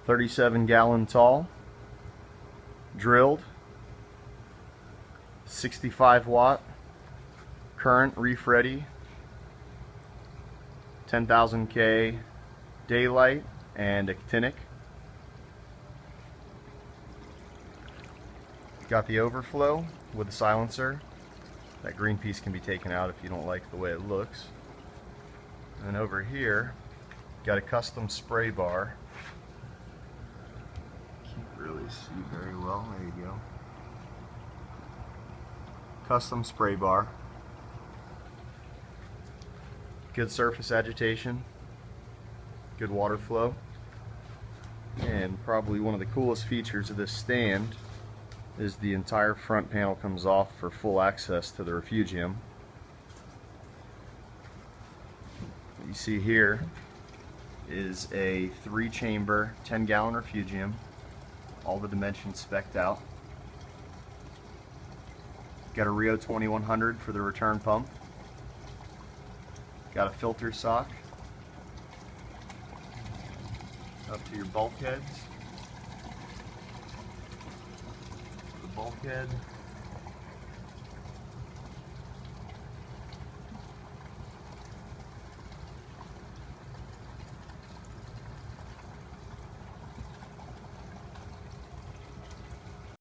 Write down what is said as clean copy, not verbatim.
37-gallon tall, drilled, 65-watt, current, reef ready, 10,000K daylight and actinic. Got the overflow with the silencer. That green piece can be taken out if you don't like the way it looks. And then over here, got a custom spray bar. Can't really see very well. There you go. Custom spray bar. Good surface agitation. Good water flow. And probably one of the coolest features of this stand is the entire front panel comes off for full access to the refugium. What you see here is a 3-chamber 10-gallon refugium, all the dimensions spec'd out. Got a Rio 2100 for the return pump. Got a filter sock up to your bulkheads. The bulkhead